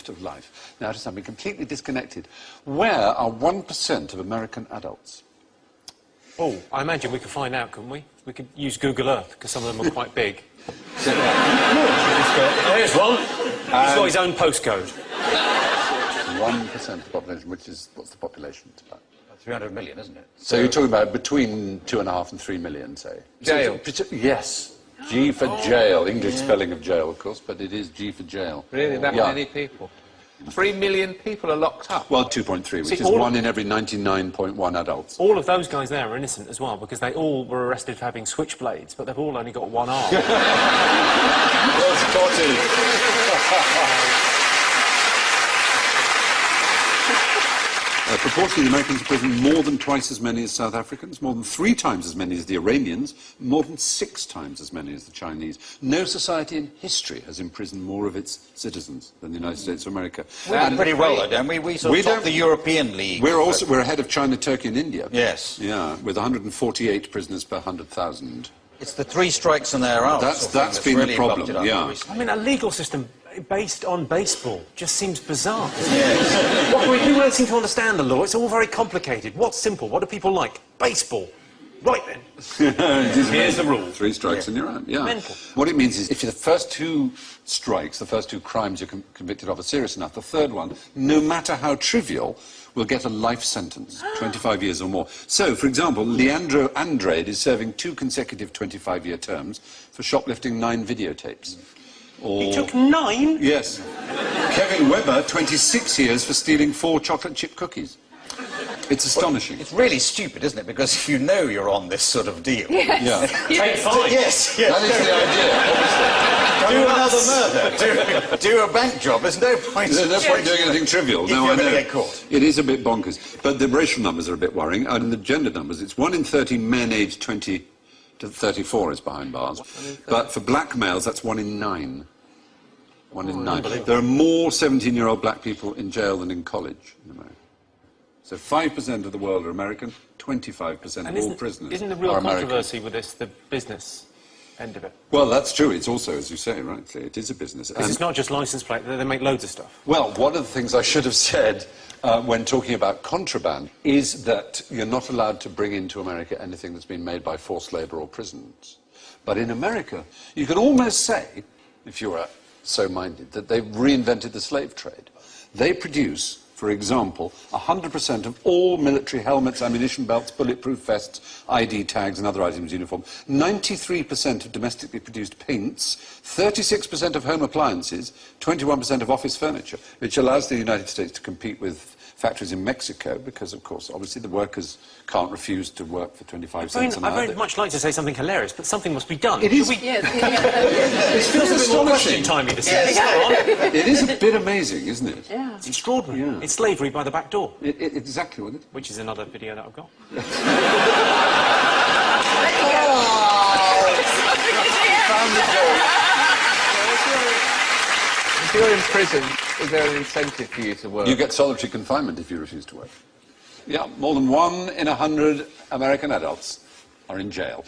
gift of life. Now, to something completely disconnected. Where are 1% of American adults? Oh, I imagine we could find out, couldn't we? We could use Google Earth, because some of them are quite big. Oh, here's one. He's got his own postcode. 1% of the population, which is, what's the population? It's about 300 million, isn't it? So you're talking about between 2.5 and 3 million, say? Jail. Yes. G for jail. English spelling of jail, of course, but it is G for jail. Really, that many people? 3 million people are locked up? Well, 2.3, which is 1 in every 99.1 adults. All of those guys there are innocent as well, because they all were arrested for having switchblades, but they've all only got one arm. Well spotted. Proportionally, the Americans imprison more than twice as many as South Africans, more than 3 times as many as the Iranians, more than 6 times as many as the Chinese. No society in history has imprisoned more of its citizens than the United States of America. We're pretty well, though, don't we? We sort of top the European League. We're ahead of China, Turkey and India. Yes. Yeah, with 148 prisoners per 100,000. It's the 3 strikes and they're out. That's been really the problem, yeah. I mean, a legal system based on baseball just seems bizarre. Yes. People don't seem to understand the law. It's all very complicated. What's simple? What do people like? Baseball. Right then. Here's the rule. 3 strikes and you're out, yeah. Mental. What it means is if the first 2 strikes, the first 2 crimes you're convicted of are serious enough, the third one, no matter how trivial, will get a life sentence, 25 years or more. So, for example, Leandro Andrade is serving 2 consecutive 25-year terms for shoplifting 9 videotapes. Or... He took 9? Yes. Kevin Webber, 26 years for stealing 4 chocolate chip cookies. It's astonishing. Well, it's really stupid, isn't it? Because if you know you're on this sort of deal... Yes. Yeah. Take 5. Yes, That is do another murder. Do a bank job. There's no point... There's no point doing anything trivial. If No, you're I know. going to get caught. It is a bit bonkers. But the racial numbers are a bit worrying. And the gender numbers, it's 1 in 30 men aged 20 to 34 is behind bars. But for black males, that's 1 in 9. 1 in 9. There are more 17-year-old black people in jail than in college in America. So 5% of the world are American, 25% of all prisoners Isn't the real are American. controversy with this the business end of it? Well, that's true. It's also, as you say, rightly, it is a business. Because it's not just license plate, they make loads of stuff. Well, one of the things I should have said when talking about contraband is that you're not allowed to bring into America anything that's been made by forced labour or prisons. But in America, you can almost say, if you were so minded, that they've reinvented the slave trade. They produce, for example, 100% of all military helmets, ammunition belts, bulletproof vests, ID tags and other items of uniform, 93% of domestically produced paints, 36% of home appliances, 21% of office furniture, which allows the United States to compete with factories in Mexico because, of course, obviously the workers can't refuse to work for 25 cents an hour. I'd very much like to say something hilarious, but something must be done. It is. Yes, It feels a bit more question-timey this evening. It is a bit amazing, isn't it? Yeah. It's extraordinary. Yeah. It's slavery by the back door. Exactly what it is. Which is another video that I've got. If you're in prison, is there an incentive for you to work? You get solitary confinement if you refuse to work. Yeah, more than 1 in 100 American adults are in jail.